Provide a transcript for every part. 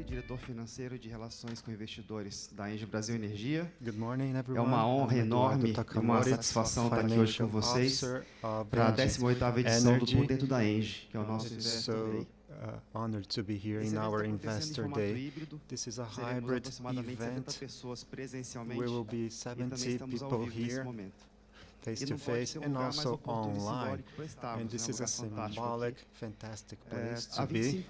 Camori, diretor financeiro de relações com investidores da EGIE Brasil Energia. Good morning, everyone. É uma honra enorme e uma satisfação estar aqui hoje com vocês para a 18ª edição do Por Dentro da EGIE, que é o nosso Investor Day. Honored to be here in our Investor Day. This is a hybrid event. We will be 70 people here, face to face, and also online. And this is a symbolic, fantastic place to be.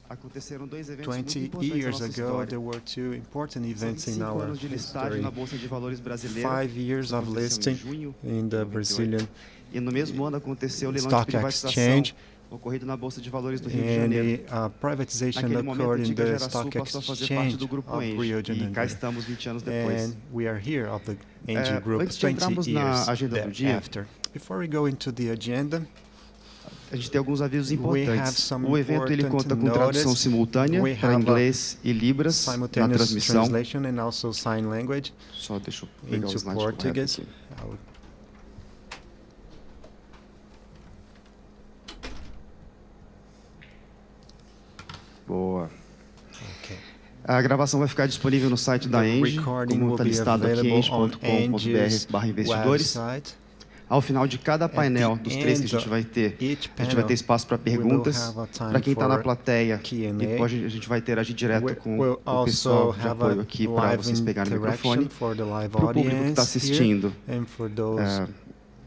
Aconteceram dois eventos muito 20 importantes years na nossa ago, história. there were two important São events in 25 our anos de listagem history. na Bolsa de Valores brasileira. 5 years of listing in the Brazilian E no mesmo ano aconteceu o leilão de Stock privatização Exchange, ocorrido na Bolsa de Valores do Rio de and Janeiro. the privatization Naquele momento, a occurred in antiga the Gerasul Stock passou a fazer parte Exchange do Grupo of Rio ENGIE. de E cá Janeiro. estamos 20 anos depois. And we are here of the ENGIE Group Antes de entrarmos 20 na years agenda do dia, after. Before we go into the agenda, a gente tem alguns avisos we have importantes. some O evento ele important conta com tradução notice. simultânea We para have inglês e libras na simultaneous transmissão. translation and also sign language Só deixa eu pegar o into slide correto Portuguese. aqui. Boa. Okay. A gravação vai ficar disponível no site da The ENGIE, recording como will está be listado aqui, available on ENGIE's engie.com.br/investidores. website. Ao final de cada painel, the dos três que a end gente vai ter, Each a gente vai ter panel, espaço para perguntas. have a time Para quem está na for plateia, Q&A. depois a gente vai interagir direto We com will o pessoal also de have apoio a aqui para live vocês pegarem o interaction microfone. for the live Para o público que está audience assistindo, here, and for those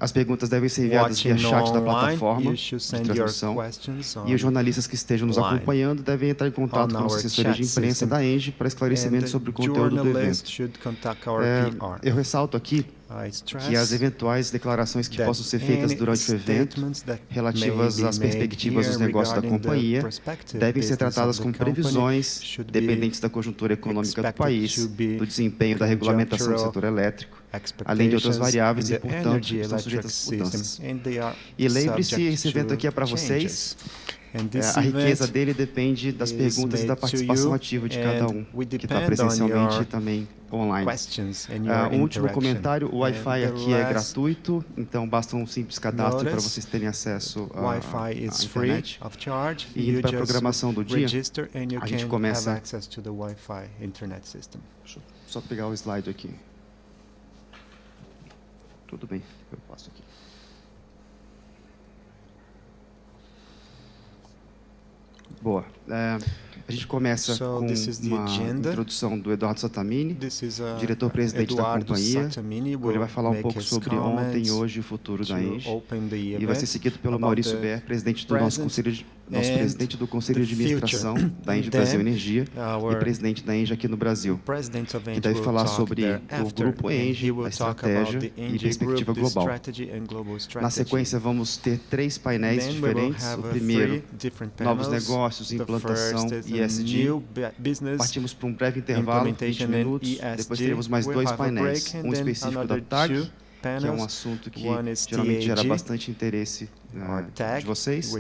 as perguntas devem ser enviadas via watching chat da online, plataforma you should de send your transmissão. questions E os jornalistas que estejam nos online acompanhando devem entrar em contato on com a nossa our assessoria de chat imprensa system. da ENGIE para esclarecimento and sobre o the conteúdo do journalists evento. should contact our PR. Eu ressalto aqui I stress que as eventuais declarações que that possam ser feitas any durante o evento, statements that relativas may às be made perspectivas dos here negócios da regarding the companhia, prospective devem ser business tratadas of com the company previsões should be dependentes da conjuntura econômica do expected país, to be do desempenho da regulamentação do setor elétrico, além de outras variáveis e, portanto, estão sujeitas a mudanças. E lembre-se, esse evento aqui é para vocês. A riqueza dele depende das perguntas e da participação ativa de cada um, que está presencialmente e também online. Um último comentário, o Wi-Fi aqui é gratuito, então basta um simples cadastro para vocês terem acesso à internet. E indo para a programação do dia, a gente começa... Deixa eu só pegar o slide aqui. Tudo bem, eu passo aqui. Boa. A gente começa com uma introdução do Eduardo Sattamini, diretor-presidente da companhia. Ele vai falar um pouco sobre ontem, hoje e o futuro da ENGIE. E vai ser seguido pelo Maurício Ber, presidente do nosso presidente do Conselho de Administração da ENGIE Brasil Energia e presidente da ENGIE aqui no Brasil, que deve falar sobre o grupo ENGIE, a estratégia e perspectiva global. Na sequência, vamos ter 3 painéis diferentes. O primeiro, novos negócios, implantação e ESG. Partimos para um breve intervalo, 20 minutos. Depois teremos mais 2 painéis, um específico da TAG, que é um assunto que geralmente gera bastante interesse de vocês,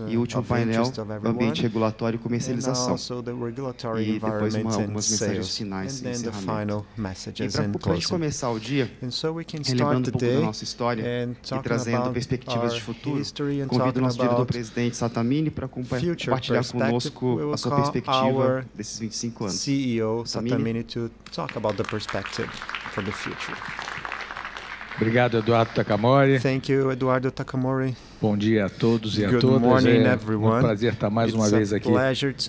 e o último painel, ambiente regulatório e comercialização, e depois algumas mensagens finais e encerramento. E para a gente começar o dia, relembrando um pouco da nossa história e trazendo perspectivas de futuro, convido o nosso diretor-presidente Sattamini para compartilhar conosco a sua perspectiva desses 25 anos. CEO Sattamini to talk about the perspective for the future. Obrigado, Eduardo Takamori. Thank you, Eduardo Takamori. Bom dia a todos e a Good todas. morning, É everyone. um prazer estar mais uma vez aqui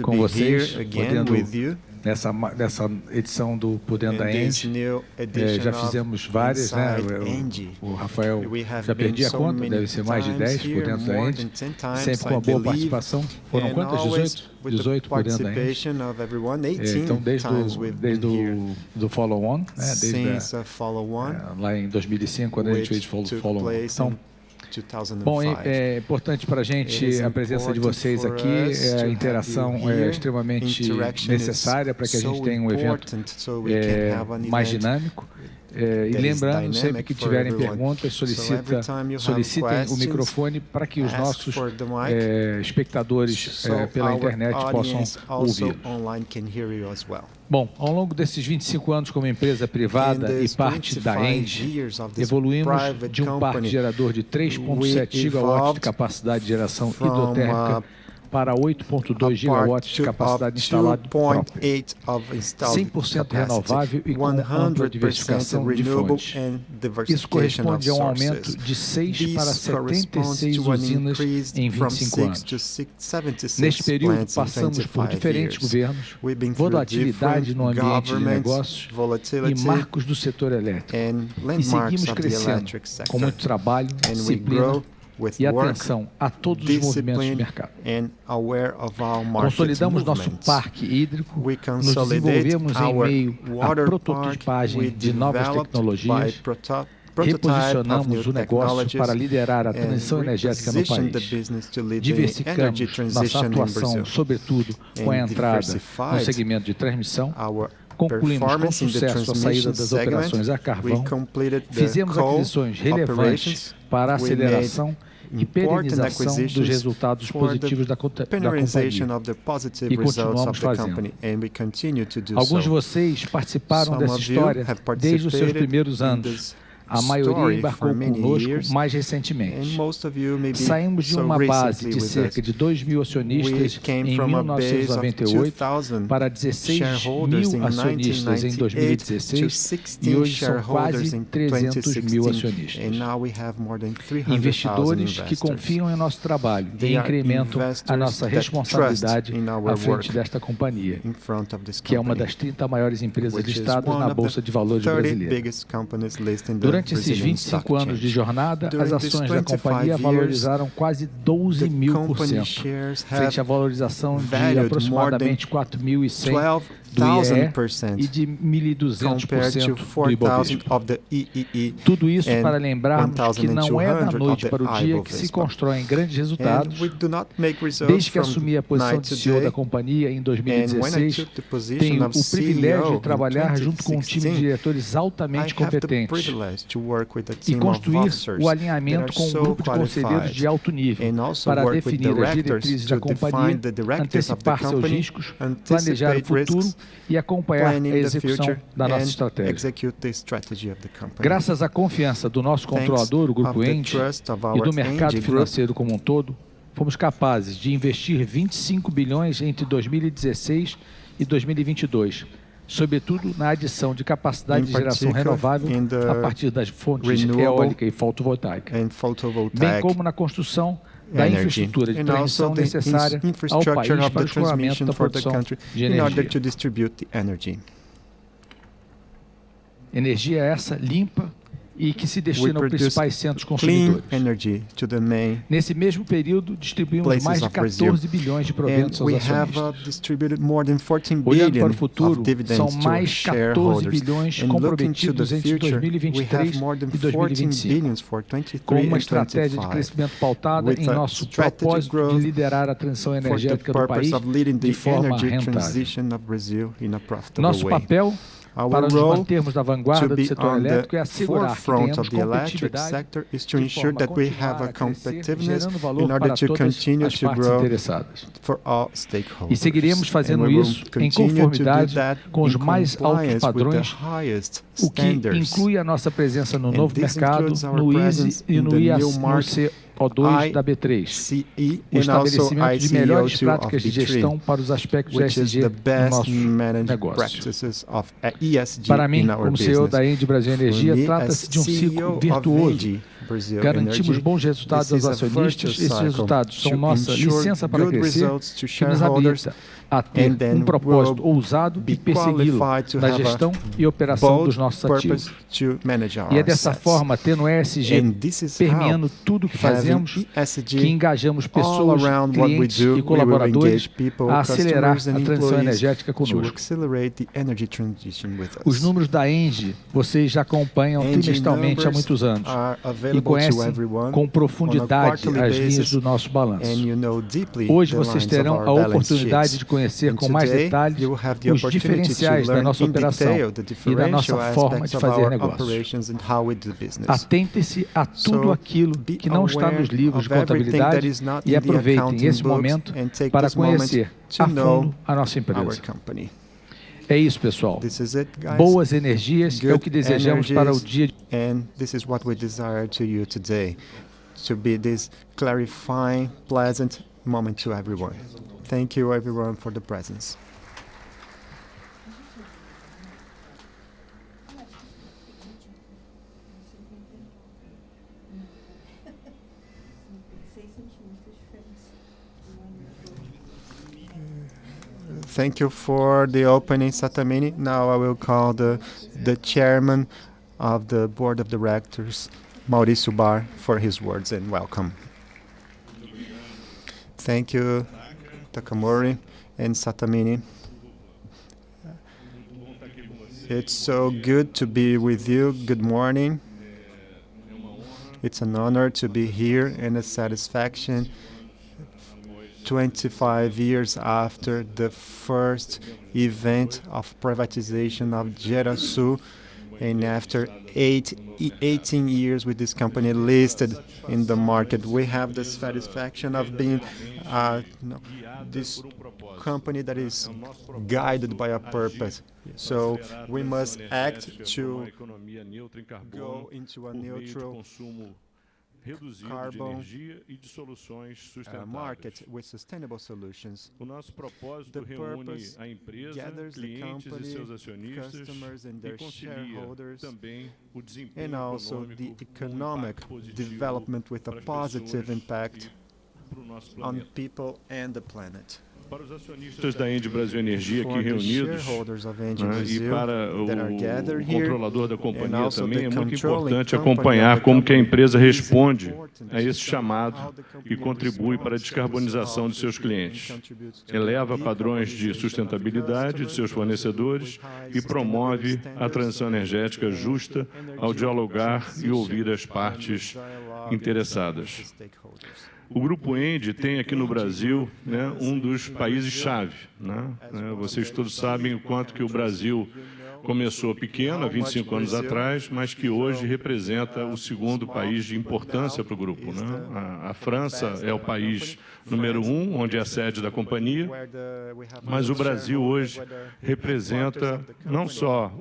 com be vocês, here again podendo with you. nessa edição do Por Dentro da In this ENGIE. new edition Já fizemos várias, né? Inside ENGIE. O Rafael We have já perdi been a so conta, many deve ser mais de 10 times Por Dentro da here, more ENGIE. than 10 times, Sempre com I uma boa believe. participação. Foram And quantas? always 18? with the 18 Por Dentro da ENGIE. participation of everyone, 18 Então, desde times we've been here. do follow-on, né? Since a follow-on, lá em 2005, quando a gente fez which took follow-on. place Então, in 2005. bom, é importante para a gente a presença de vocês aqui, a interação é extremamente necessária para que a gente tenha um evento mais dinâmico. E lembrando, sempre que tiverem perguntas, solicitem o microfone para que os nossos espectadores pela internet possam ouvir. Bom, ao longo desses 25 anos como empresa privada e parte da ENGIE, evoluímos de um parque gerador de 3,7 gigawatts de capacidade de geração hidrotérmica para 8,2 gigawatts de capacidade instalada própria, 100% renovável e com ampla diversificação de fontes. Isso corresponde a um aumento de 6 para 76 usinas em 25 anos. Neste período, passamos por diferentes governos, volatilidade no ambiente de negócios e marcos do setor elétrico. E seguimos crescendo com muito trabalho, disciplina e atenção a todos os movimentos de mercado. Consolidamos nosso parque hídrico, nos desenvolvemos em meio à prototipagem de novas tecnologias, reposicionamos o negócio para liderar a transição energética no país. Diversificamos nossa atuação, sobretudo com a entrada no segmento de transmissão. Concluímos com sucesso a saída das operações a carvão. Fizemos aquisições relevantes para a aceleração e perenização dos resultados positivos da companhia. E continuamos fazendo. Alguns de vocês participaram dessa história desde os seus primeiros anos. A maioria embarcou conosco mais recentemente. Saímos de uma base de cerca de 2.000 acionistas em 1998 para 16.000 acionistas em 2016 e hoje são quase 300.000 acionistas. Investidores que confiam em nosso trabalho e incrementam a nossa responsabilidade à frente desta companhia, que é uma das 30 maiores empresas listadas na Bolsa de Valores brasileira. Durante esses 25 anos de jornada, as ações da companhia valorizaram quase 12.000%, frente à valorização de aproximadamente 4.100% do IE e de 1.200% do Ibovespa. Tudo isso para lembrarmos que não é da noite para o dia que se constroem grandes resultados. Desde que assumi a posição de CEO da companhia em 2016, tenho o privilégio de trabalhar junto com um time de diretores altamente competentes e construir o alinhamento com um grupo de conselheiros de alto nível para definir as diretrizes da companhia, antecipar seus riscos, planejar o futuro e acompanhar a execução da nossa estratégia. Graças à confiança do nosso controlador, o Grupo ENGIE, e do mercado financeiro como um todo, fomos capazes de investir 25 bilhões entre 2016 e 2022, sobretudo na adição de capacidade de geração renovável a partir das fontes eólica e fotovoltaica, bem como na construção da infraestrutura de transmissão necessária ao país para o escoamento da produção de energia. Energia essa limpa e que se destina aos principais centros consumidores. Nesse mesmo período, distribuímos mais de 14 bilhões de proventos aos acionistas. Olhando para o futuro, são mais 14 bilhões comprometidos entre 2023 e 2025, com uma estratégia de crescimento pautada em nosso propósito de liderar a transição energética do país de forma rentável. Nosso papel para nos mantermos na vanguarda do setor elétrico é assegurar que tenhamos competitividade de forma a continuar a crescer, gerando valor para todas as partes interessadas. E seguiremos fazendo isso em conformidade com os mais altos padrões, o que inclui a nossa presença no novo mercado, no EGIE e no CO2 da B3, o estabelecimento de melhores práticas de gestão para os aspectos ESG no nosso negócio. Para mim, como CEO da ENGIE Brasil Energia, trata-se de um ciclo virtuoso. Garantimos bons resultados aos acionistas. Esses resultados são nossa licença para crescer, que nos habilita a ter um propósito ousado e persegui-lo na gestão e operação dos nossos ativos. E é dessa forma, tendo ESG permeando tudo o que fazemos, que engajamos pessoas, clientes e colaboradores a acelerar a transição energética conosco. Os números da ENGIE vocês já acompanham trimestralmente há muitos anos e conhecem com profundidade as linhas do nosso balanço. Hoje vocês terão a oportunidade de conhecer com mais detalhes os diferenciais da nossa operação e da nossa forma de fazer negócios. Atentem-se a tudo aquilo que não está nos livros de contabilidade e aproveitem esse momento para conhecer a fundo a nossa empresa. É isso, pessoal. Boas energias é o que desejamos para o dia de moment to everyone. Thank you, everyone, for the presence. Thank you for the opening, Satamini. Now I will call the chairman of the board of directors, Mauricio Bar, for his words and welcome. Thank you, Takamori and Satamini. It's so good to be with you. Good morning. It's an honor to be here and a satisfaction 25 years after the first event of privatization of Gerasul, and after 18 years with this company listed in the market, we have the satisfaction of being this company that is guided by a purpose. So we must act to go into a neutral carbon market with sustainable solutions. The purpose gathers the company, customers and their shareholders, and also the economic development with a positive impact on people and the planet. Para os acionistas da ENGIE Brasil Energia aqui reunidos, e para o controlador da companhia também, é muito importante acompanhar como que a empresa responde a esse chamado e contribui para a descarbonização de seus clientes. Eleva padrões de sustentabilidade de seus fornecedores e promove a transição energética justa ao dialogar e ouvir as partes interessadas. O Grupo ENGIE tem aqui no Brasil um dos países-chave. Vocês todos sabem o quanto que o Brasil começou pequeno, há 25 anos atrás, mas que hoje representa o segundo país de importância para o grupo. A França é o país número 1, onde é a sede da companhia, mas o Brasil hoje representa não só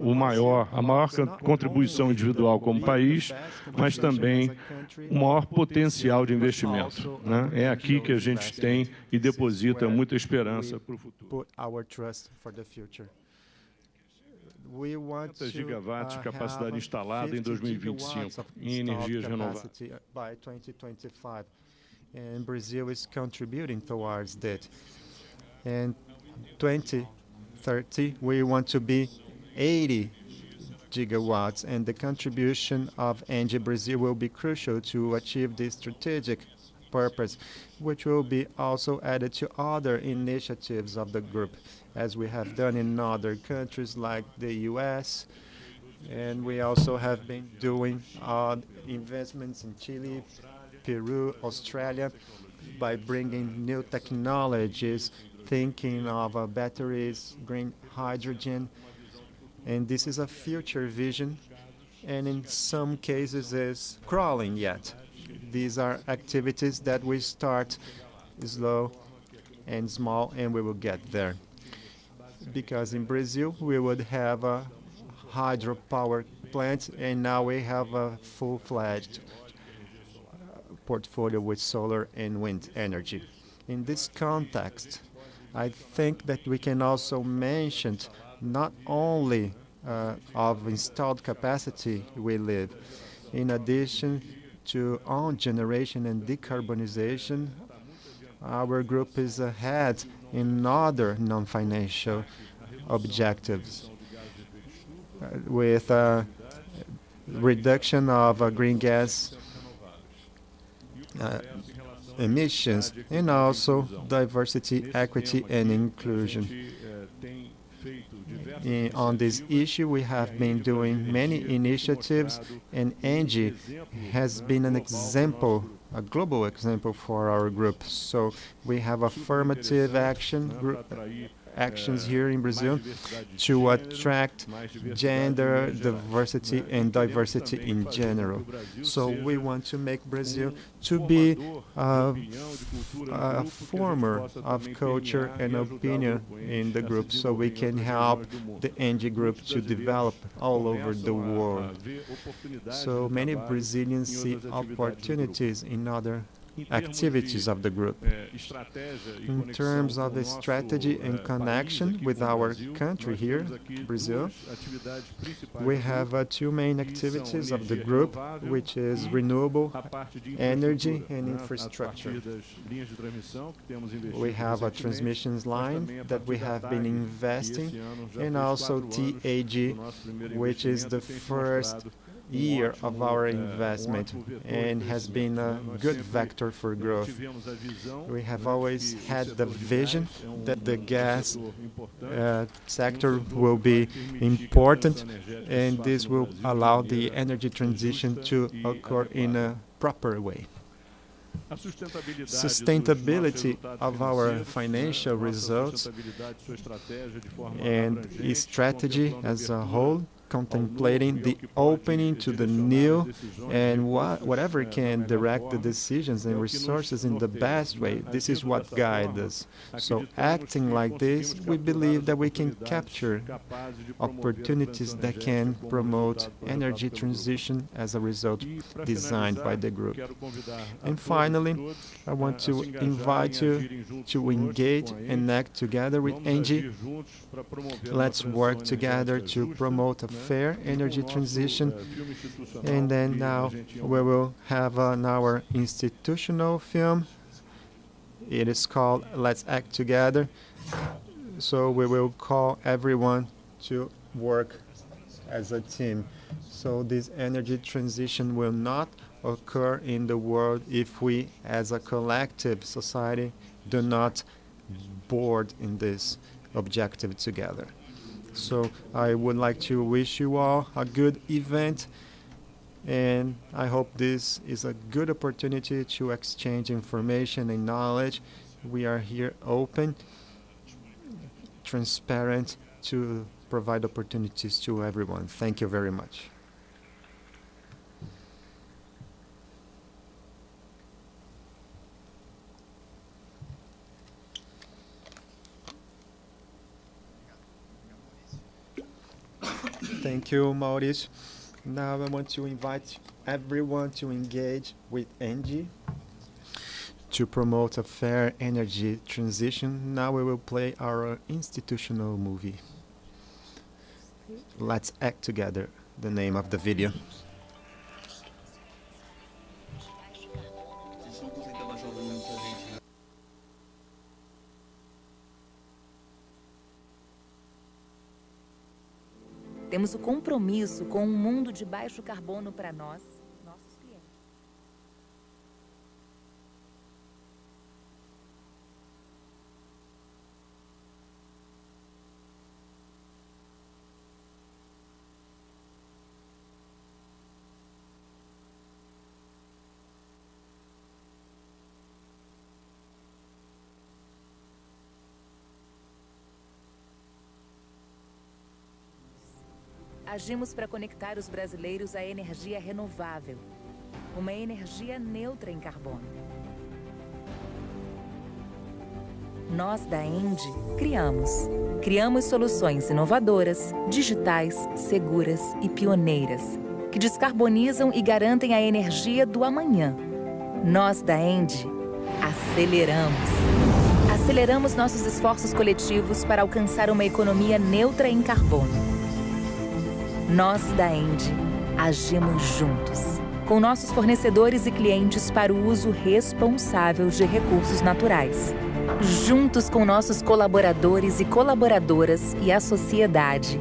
a maior contribuição individual como país, mas também o maior potencial de investimento. É aqui que a gente tem e deposita muita esperança para o futuro. 50 gigawatts de capacidade instalada em 2025 em energias renováveis. And Brazil is contributing towards that. And 2030, we want to be 80 gigawatts, and the contribution of ENGIE Brazil will be crucial to achieve this strategic purpose, which will be also added to other initiatives of the group, as we have done in other countries like the US, and we also have been doing investments in Chile, Peru, Australia, by bringing new technologies, thinking of batteries, green hydrogen, and this is a future vision, and in some cases is crawling yet. These are activities that we start slow and small, and we will get there. Because in Brazil, we would have a hydropower plant, and now we have a full-fledged portfolio with solar and wind energy. In this context, I think that we can also mention not only of installed capacity we live, in addition to own generation and decarbonization, our group is ahead in other non-financial objectives with reduction of green gas emissions, and also diversity, equity, and inclusion. On this issue, we have been doing many initiatives, and ENGIE has been an example, a global example for our group. So we have affirmative actions here in Brazil to attract gender diversity and diversity in general. So we want to make Brazil to be a former of culture and opinion in the group, so we can help the ENGIE group to develop all over the world. So many Brazilians see opportunities in other activities of the group. In terms of the strategy and connection with our country here, Brazil, we have two main activities of the group, which is renewable energy and infrastructure. We have a transmissions line that we have been investing, and also TAG, which is the first year of our investment and has been a good vector for growth. We have always had the vision that the gas sector will be important, and this will allow the energy transition to occur in a proper way. Sustainability of our financial results and strategy as a whole, contemplating the opening to the new and whatever can direct the decisions and resources in the best way. This is what guides us. So acting like this, we believe that we can capture opportunities that can promote energy transition as a result designed by the group. And finally, I want to invite you to engage and act together with ENGIE. Let's work together to promote a fair energy transition. And then now we will have our institutional film. It is called Let's Act Together. So we will call everyone to work as a team. So this energy transition will not occur in the world if we, as a collective society, do not board in this objective together. So I would like to wish you all a good event, and I hope this is a good opportunity to exchange information and knowledge. We are here open, transparent, to provide opportunities to everyone. Thank you very much. Thank you, Mauricio. Now I want to invite everyone to engage with ENGIE to promote a fair energy transition. Now we will play our institutional movie. Let's Act Together, the name of the video. Temos o compromisso com um mundo de baixo carbono para nós, nossos clientes. Agimos para conectar os brasileiros à energia renovável, uma energia neutra em carbono. Nós da ENGIE criamos soluções inovadoras, digitais, seguras e pioneiras, que descarbonizam e garantem a energia do amanhã. Nós da ENGIE aceleramos nossos esforços coletivos para alcançar uma economia neutra em carbono. Nós da ENGIE agimos juntos, com nossos fornecedores e clientes para o uso responsável de recursos naturais. Juntos com nossos colaboradores e colaboradoras e a sociedade,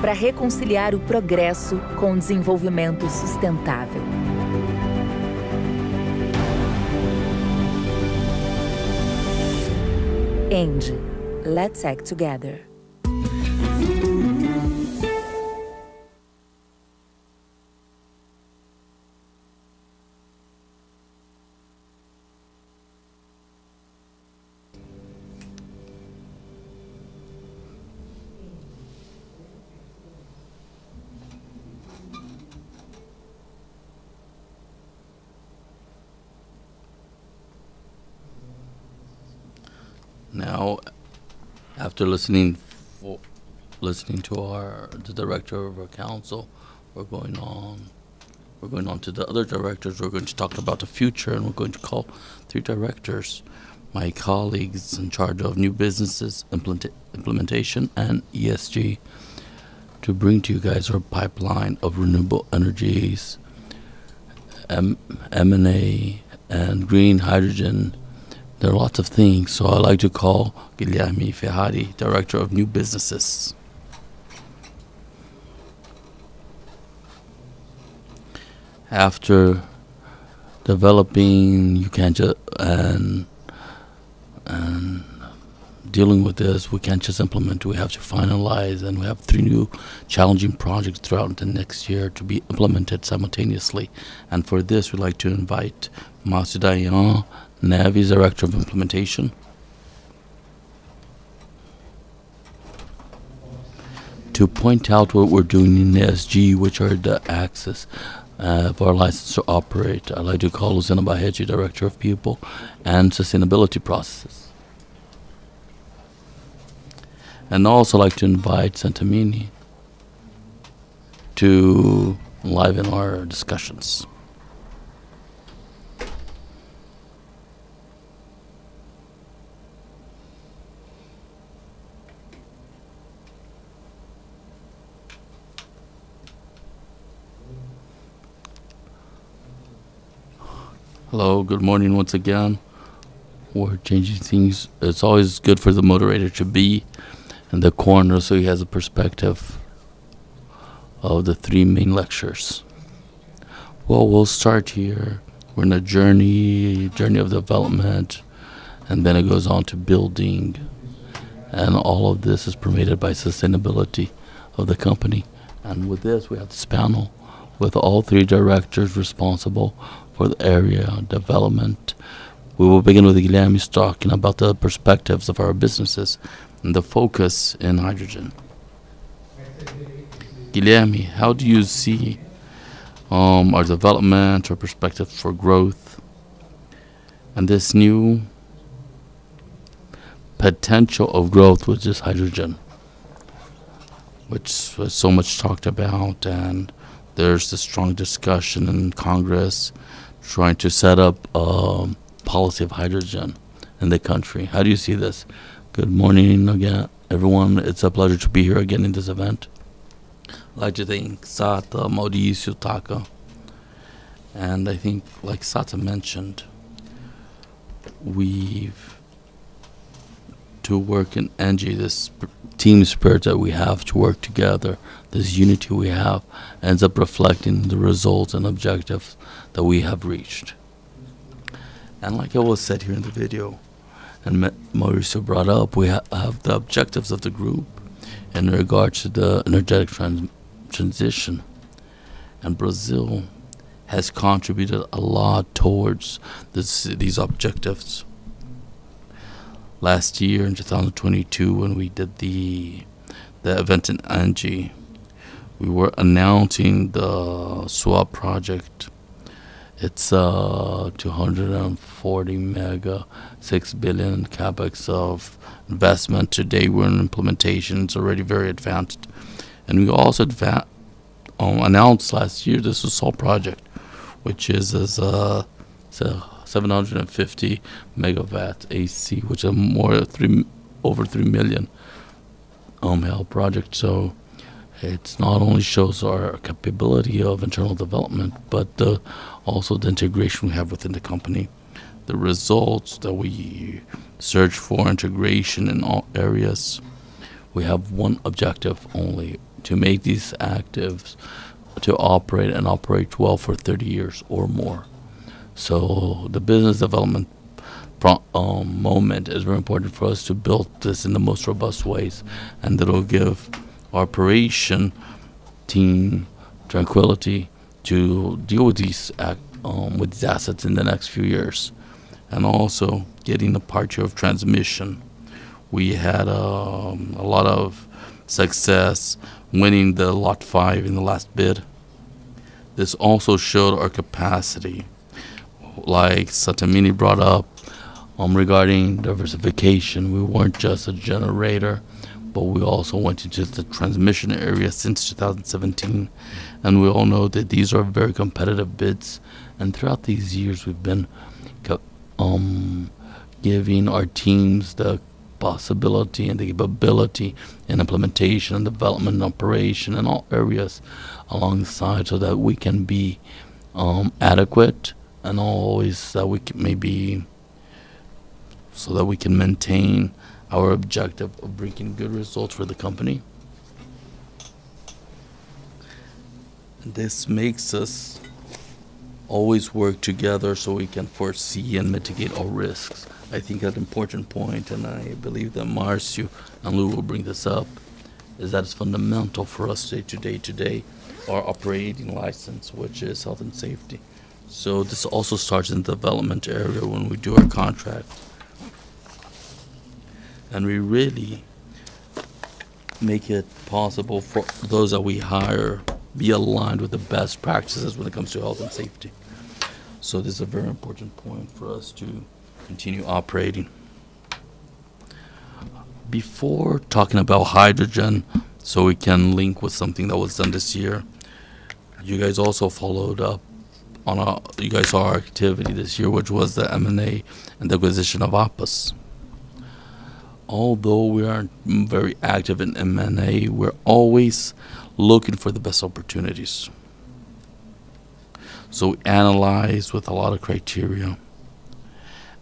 para reconciliar o progresso com o desenvolvimento sustentável. ENGIE, let's act together. Now, after listening to the director of our council, we're we're going on to the other directors. We're going to talk about the future, and we're going to call 3 directors, my colleagues in charge of new businesses, implementation, and ESG, to bring to you guys our pipeline of renewable energies, M&A, and green hydrogen. There are lots of things, so I'd like to call Guilherme Ferrari, Director of New Businesses. After developing and dealing with this, we can't just implement, we have to finalize, and we have 3 new challenging projects throughout the next year to be implemented simultaneously. And for this, we'd like to invite Márcio Dayan Neves, Director of Implementation, to point out what we're doing in ESG, which are the access for our license to operate. I'd like to call Luciana Barretti, Director of People and Sustainability Processes. And also like to invite Santamini to enliven our discussions. Hello, good morning once again. We're changing things. It's always good for the moderator to be in the corner so he has a perspective of the 3 main lectures. Well, we'll start here. We're in a journey of development, and then it goes on to building. And all of this is permeated by sustainability of the company. And with this, we have this panel with all 3 directors responsible for the area development. We will begin with Guilherme talking about the perspectives of our businesses and the focus in hydrogen. Guilherme, how do you see our development or perspectives for growth and this new potential of growth with this hydrogen, which was so much talked about, and there's the strong discussion in Congress trying to set up a policy of hydrogen in the country. How do you see this? Good morning again, everyone. It's a pleasure to be here again in this event. I'd like to thank Sata, Mauricio, Taka. And I think, like Sata mentioned, to work in ENGIE, this team spirit that we have to work together, this unity we have, ends up reflecting the results and objectives that we have reached. And like I was said here in the video, and Mauricio brought up, we have the objectives of the group in regards to the energetic transition. And Brazil has contributed a lot towards these objectives. Last year in 2022, when we did the event in ENGIE, we were announcing the SWAP project. It's 240 mega, 6 billion capex of investment. Today we're in implementation. It's already very advanced. And we also announced last year this SOL project, which is a 750 megawatt AC, which is over 3 million project. So it not only shows our capability of internal development, but also the integration we have within the company. The results that we search for, integration in all areas. We have one objective only, to make these actives to operate and operate well for 30 years or more. So the business development moment is very important for us to build this in the most robust ways, and that will give our operation team tranquility to deal with these assets in the next few years. And also getting the part here of transmission. We had a lot of success winning the Lot 5 in the last bid. This also showed our capacity, like Satamini brought up, regarding diversification. We weren't just a generator, but we also went into the transmission area since 2017. And we all know that these are very competitive bids. And throughout these years, we've been giving our teams the possibility and the capability in implementation and development and operation in all areas alongside, so that we can be adequate, and always that we can so that we can maintain our objective of bringing good results for the company. This makes us always work together so we can foresee and mitigate all risks. I think an important point, and I believe that Marcio and Lou will bring this up, is that it's fundamental for us today, our operating license, which is health and safety. So this also starts in the development area when we do our contract. And we really make it possible for those that we hire be aligned with the best practices when it comes to health and safety. So this is a very important point for us to continue operating. Before talking about hydrogen, so we can link with something that was done this year, you guys also followed up on our activity this year, which was the M&A and the acquisition of APAS. Although we aren't very active in M&A, we're always looking for the best opportunities. So we analyze with a lot of criteria.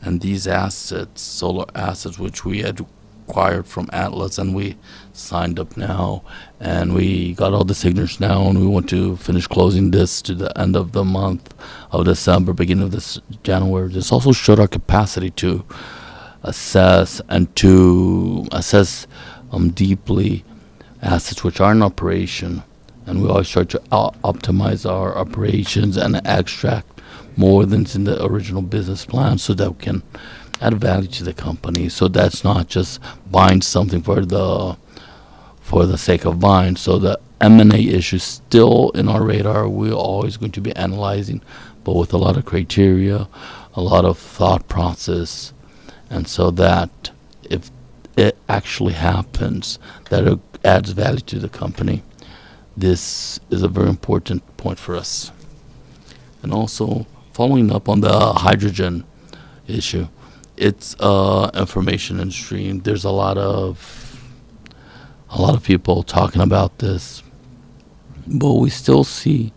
And these assets, solar assets, which we had acquired from Atlas, and we signed up now, and we got all the signatures now, and we want to finish closing this to the end of the month of December, beginning of this January. This also showed our capacity to assess deeply assets which are in operation, and we always try to optimize our operations and extract more than's in the original business plan, so that we can add value to the company. So that's not just buying something for the sake of buying. So the M&A issue still in our radar. We're always going to be analyzing, but with a lot of criteria, a lot of thought process, and so that if it actually happens, that it adds value to the company. This is a very important point for us. And also, following up on the hydrogen issue, it's information and stream. There's a lot of people talking about this, but we still see